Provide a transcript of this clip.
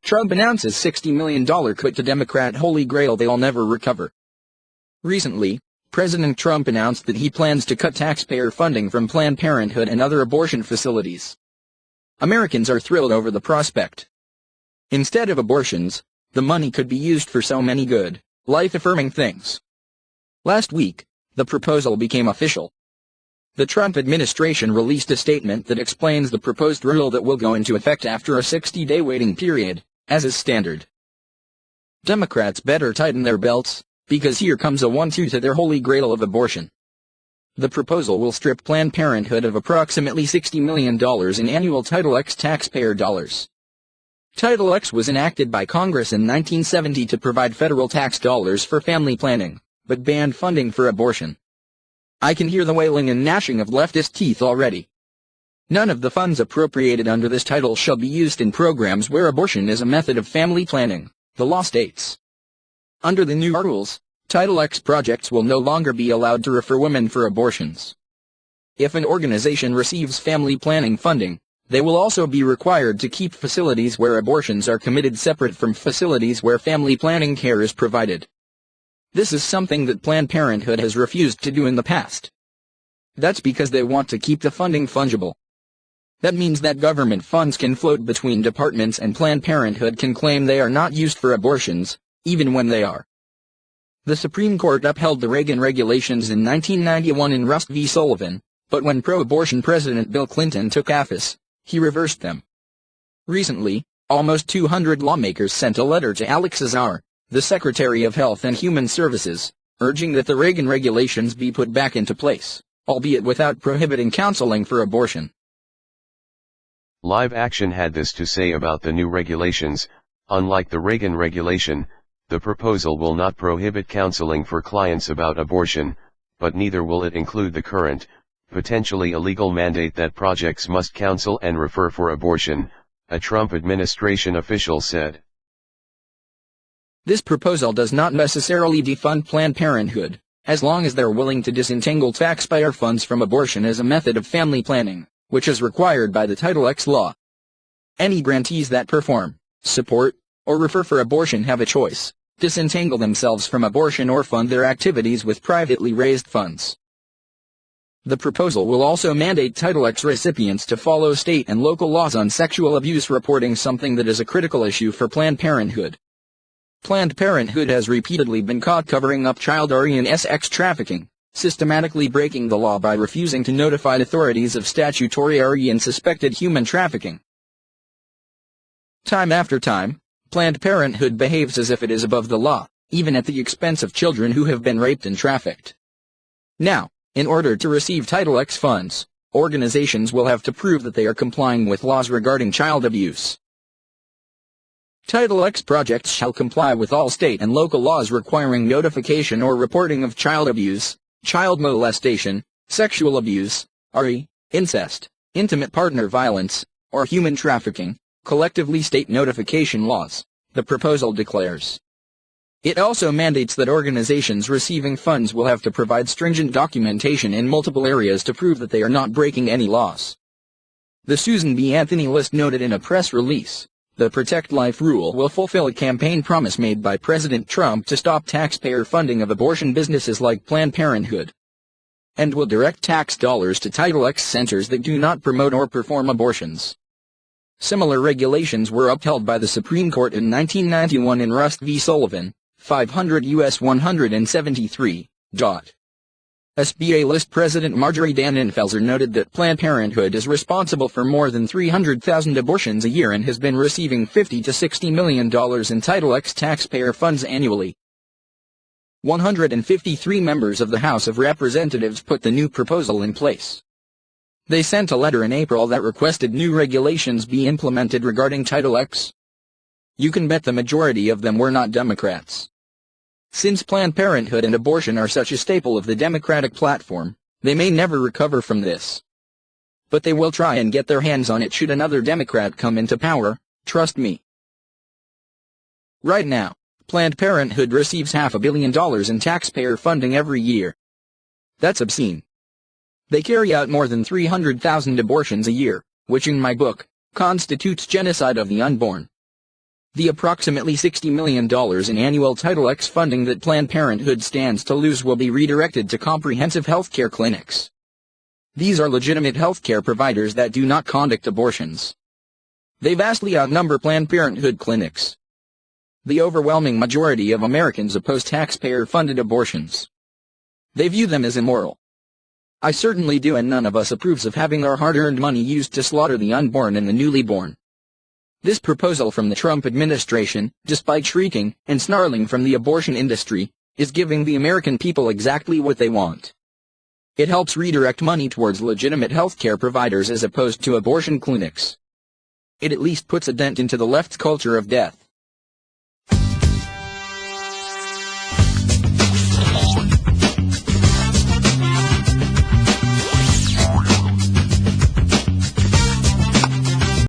Trump announces $60 million cut to Democrat Holy Grail they'll never recover. Recently, President Trump announced that he plans to cut taxpayer funding from Planned Parenthood and other abortion facilities. Americans are thrilled over the prospect. Instead of abortions, the money could be used for so many good, life-affirming things. Last week, the proposal became official. The Trump administration released a statement that explains the proposed rule that will go into effect after a 60-day waiting period, as is standard. Democrats better tighten their belts, because here comes a 1-2 to their holy grail of abortion. The proposal will strip Planned Parenthood of approximately $60 million in annual Title X taxpayer dollars. Title X was enacted by Congress in 1970 to provide federal tax dollars for family planning, but banned funding for abortion. I can hear the wailing and gnashing of leftist teeth already. None of the funds appropriated under this title shall be used in programs where abortion is a method of family planning, the law states. Under the new rules, Title X projects will no longer be allowed to refer women for abortions. If an organization receives family planning funding, they will also be required to keep facilities where abortions are committed separate from facilities where family planning care is provided. This is something that Planned Parenthood has refused to do in the past. That's because they want to keep the funding fungible. That means that government funds can float between departments and Planned Parenthood can claim they are not used for abortions, even when they are. The Supreme Court upheld the Reagan regulations in 1991 in Rust v. Sullivan, but when pro-abortion President Bill Clinton took office, he reversed them. Recently, almost 200 lawmakers sent a letter to Alex Azar, the Secretary of Health and Human Services, urging that the Reagan regulations be put back into place, albeit without prohibiting counseling for abortion. Live Action had this to say about the new regulations: unlike the Reagan regulation, the proposal will not prohibit counseling for clients about abortion, but neither will it include the current, potentially illegal mandate that projects must counsel and refer for abortion, a Trump administration official said. This proposal does not necessarily defund Planned Parenthood, as long as they're willing to disentangle taxpayer funds from abortion as a method of family planning, which is required by the Title X law. Any grantees that perform, support, or refer for abortion have a choice: disentangle themselves from abortion or fund their activities with privately raised funds. The proposal will also mandate Title X recipients to follow state and local laws on sexual abuse reporting, something that is a critical issue for Planned Parenthood. Planned Parenthood has repeatedly been caught covering up child and sex trafficking, systematically breaking the law by refusing to notify authorities of statutory and suspected human trafficking. Time after time, Planned Parenthood behaves as if it is above the law, even at the expense of children who have been raped and trafficked. Now, in order to receive Title X funds, organizations will have to prove that they are complying with laws regarding child abuse. Title X projects shall comply with all state and local laws requiring notification or reporting of child abuse, child molestation, sexual abuse, incest, intimate partner violence, or human trafficking, collectively state notification laws, the proposal declares. It also mandates that organizations receiving funds will have to provide stringent documentation in multiple areas to prove that they are not breaking any laws. The Susan B. Anthony list noted in a press release, the Protect Life rule will fulfill a campaign promise made by President Trump to stop taxpayer funding of abortion businesses like Planned Parenthood, and will direct tax dollars to Title X centers that do not promote or perform abortions. Similar regulations were upheld by the Supreme Court in 1991 in Rust v. Sullivan, 500 U.S. 173. SBA list President Marjorie Dannenfelser noted that Planned Parenthood is responsible for more than 300,000 abortions a year and has been receiving $50 to $60 million in Title X taxpayer funds annually. 153 members of the House of Representatives put the new proposal in place. They sent a letter in April that requested new regulations be implemented regarding Title X. You can bet the majority of them were not Democrats. Since Planned Parenthood and abortion are such a staple of the Democratic platform, they may never recover from this. But they will try and get their hands on it should another Democrat come into power, trust me. Right now, Planned Parenthood receives $500 million in taxpayer funding every year. That's obscene. They carry out more than 300,000 abortions a year, which in my book, constitutes genocide of the unborn. The approximately $60 million in annual Title X funding that Planned Parenthood stands to lose will be redirected to comprehensive healthcare clinics. These are legitimate healthcare providers that do not conduct abortions. They vastly outnumber Planned Parenthood clinics. The overwhelming majority of Americans oppose taxpayer-funded abortions. They view them as immoral. I certainly do, and none of us approves of having our hard-earned money used to slaughter the unborn and the newly born. This proposal from the Trump administration, despite shrieking and snarling from the abortion industry, is giving the American people exactly what they want. It helps redirect money towards legitimate healthcare providers as opposed to abortion clinics. It at least puts a dent into the left's culture of death.